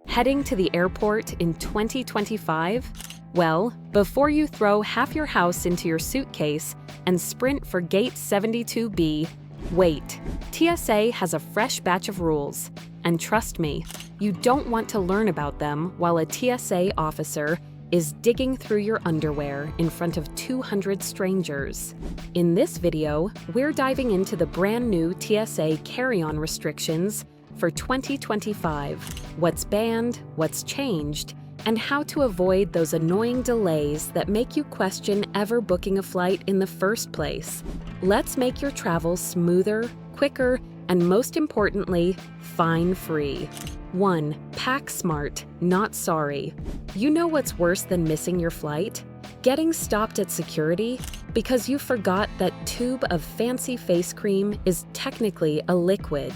Heading to the airport in 2025? Well, before you throw half your house into your suitcase and sprint for Gate 72B, wait. TSA has a fresh batch of rules. And trust me, you don't want to learn about them while a TSA officer is digging through your underwear in front of 200 strangers. In this video, we're diving into the brand new TSA carry-on restrictions for 2025, what's banned, what's changed, and how to avoid those annoying delays that make you question ever booking a flight in the first place. Let's make your travel smoother, quicker, and most importantly, fine-free. 1. Pack smart, not sorry. You know what's worse than missing your flight? Getting stopped at security because you forgot that tube of fancy face cream is technically a liquid.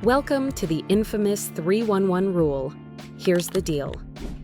Welcome to the infamous 311 rule. Here's the deal.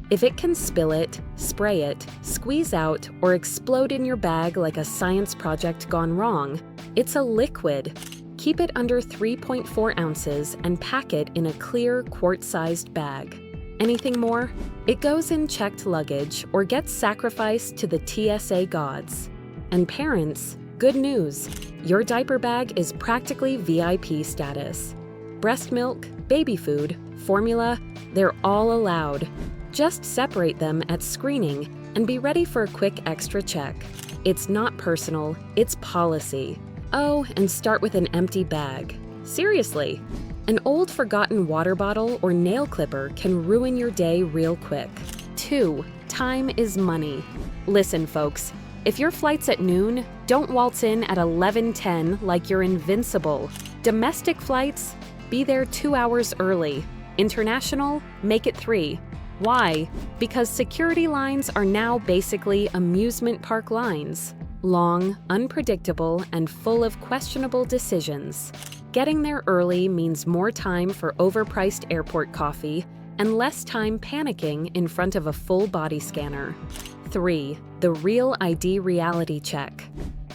If it can spill it, spray it, squeeze out, or explode in your bag like a science project gone wrong, it's a liquid. Keep it under 3.4 ounces and pack it in a clear, quart-sized bag. Anything more? It goes in checked luggage or gets sacrificed to the TSA gods. And parents, good news, your diaper bag is practically VIP status. Breast milk, baby food, formula, they're all allowed. Just separate them at screening and be ready for a quick extra check. It's not personal, it's policy. Oh, and start with an empty bag. Seriously, an old forgotten water bottle or nail clipper can ruin your day real quick. 2. Time is money. Listen, folks, if your flight's at noon, don't waltz in at 11:10 like you're invincible. Domestic flights, be there 2 hours early. International, make it 3. Why? Because security lines are now basically amusement park lines. Long, unpredictable, and full of questionable decisions. Getting there early means more time for overpriced airport coffee and less time panicking in front of a full body scanner. 3. The Real ID Reality Check.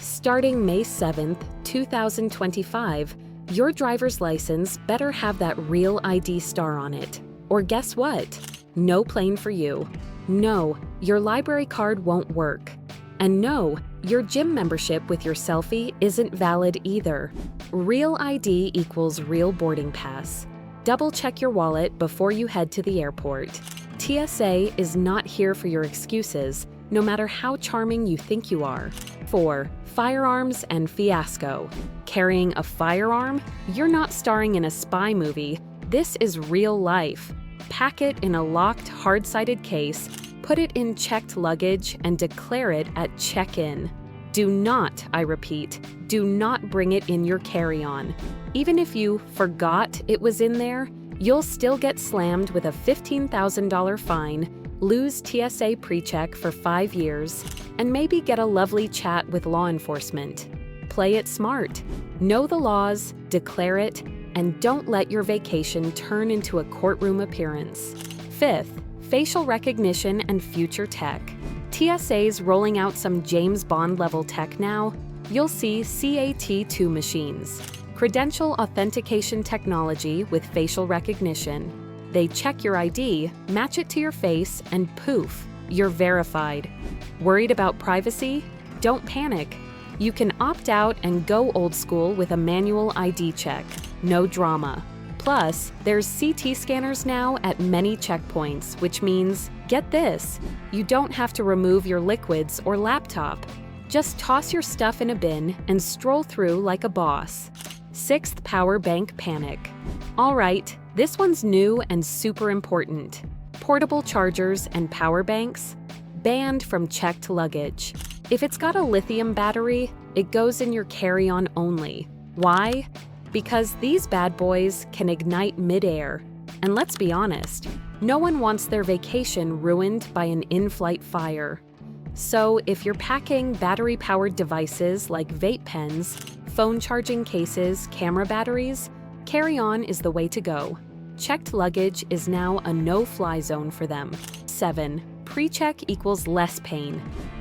Starting May 7th, 2025, your driver's license better have that Real ID star on it. Or guess what? No plane for you. No, your library card won't work. And no, your gym membership with your selfie isn't valid either. Real ID equals real boarding pass. Double check your wallet before you head to the airport. TSA is not here for your excuses, no matter how charming you think you are. 4. Firearms and fiasco. Carrying a firearm? You're not starring in a spy movie. This is real life. Pack it in a locked, hard-sided case, put it in checked luggage, and declare it at check-in. Do not, I repeat, do not bring it in your carry-on. Even if you forgot it was in there, you'll still get slammed with a $15,000 fine, lose TSA PreCheck for 5 years, and maybe get a lovely chat with law enforcement. Play it smart. Know the laws, declare it, and don't let your vacation turn into a courtroom appearance. 5th, facial recognition and future tech. TSA's rolling out some James Bond-level tech now. You'll see CAT2 machines, credential authentication technology with facial recognition. They check your ID, match it to your face, and poof, you're verified. Worried about privacy? Don't panic. You can opt out and go old school with a manual ID check. No drama. Plus, there's CT scanners now at many checkpoints, which means, get this, you don't have to remove your liquids or laptop. Just toss your stuff in a bin and stroll through like a boss. 6th, power bank panic. All right, this one's new and super important. Portable chargers and power banks, banned from checked luggage. If it's got a lithium battery, it goes in your carry-on only. Why? Because these bad boys can ignite mid-air. And let's be honest, no one wants their vacation ruined by an in-flight fire. So if you're packing battery-powered devices like vape pens, phone charging cases, camera batteries, carry-on is the way to go. Checked luggage is now a no-fly zone for them. 7. PreCheck equals less pain.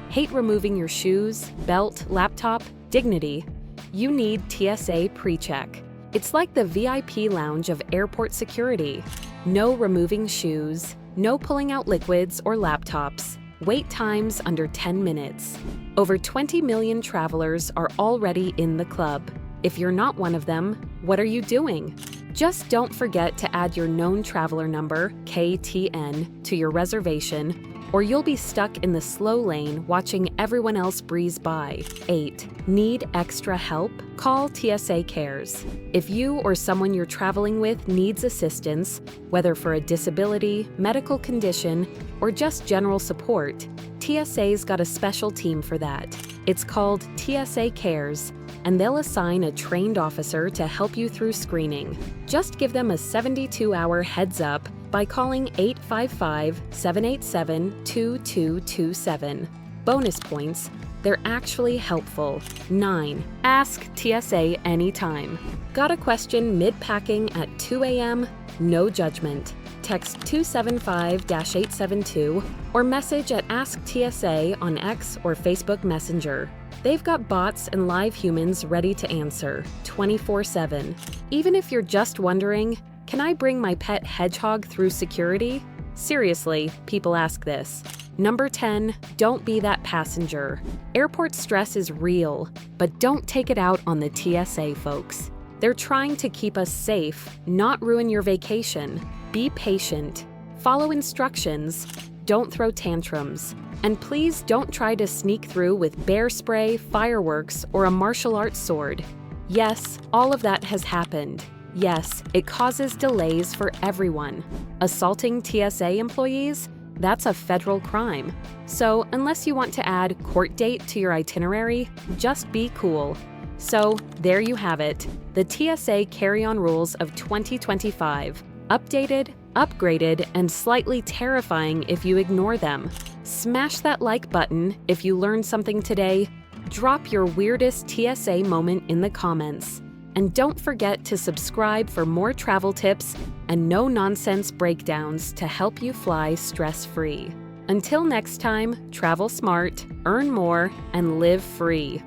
Hate removing your shoes, belt, laptop, dignity? You need TSA PreCheck. It's like the VIP lounge of airport security. No removing shoes, no pulling out liquids or laptops. Wait times under 10 minutes. Over 20 million travelers are already in the club. If you're not one of them, what are you doing? Just don't forget to add your known traveler number, KTN, to your reservation, or you'll be stuck in the slow lane watching everyone else breeze by. 8. Need extra help? Call TSA Cares. If you or someone you're traveling with needs assistance, whether for a disability, medical condition, or just general support, TSA's got a special team for that. It's called TSA Cares, and they'll assign a trained officer to help you through screening. Just give them a 72-hour heads up by calling 855-787-2227. Bonus points, they're actually helpful. 9. Ask TSA anytime. Got a question mid-packing at 2 a.m.? No judgment. Text 275-872 or message at Ask TSA on X or Facebook Messenger. They've got bots and live humans ready to answer 24/7. Even if you're just wondering, can I bring my pet hedgehog through security? Seriously, people ask this. Number 10, don't be that passenger. Airport stress is real, but don't take it out on the TSA folks. They're trying to keep us safe, not ruin your vacation. Be patient. Follow instructions. Don't throw tantrums. And please don't try to sneak through with bear spray, fireworks, or a martial arts sword. Yes, all of that has happened. Yes, it causes delays for everyone. Assaulting TSA employees? That's a federal crime. So, unless you want to add court date to your itinerary, just be cool. So, there you have it, the TSA carry-on rules of 2025. Updated, upgraded, and slightly terrifying if you ignore them. Smash that like button if you learned something today. Drop your weirdest TSA moment in the comments. And don't forget to subscribe for more travel tips and no-nonsense breakdowns to help you fly stress-free. Until next time, travel smart, earn more, and live free.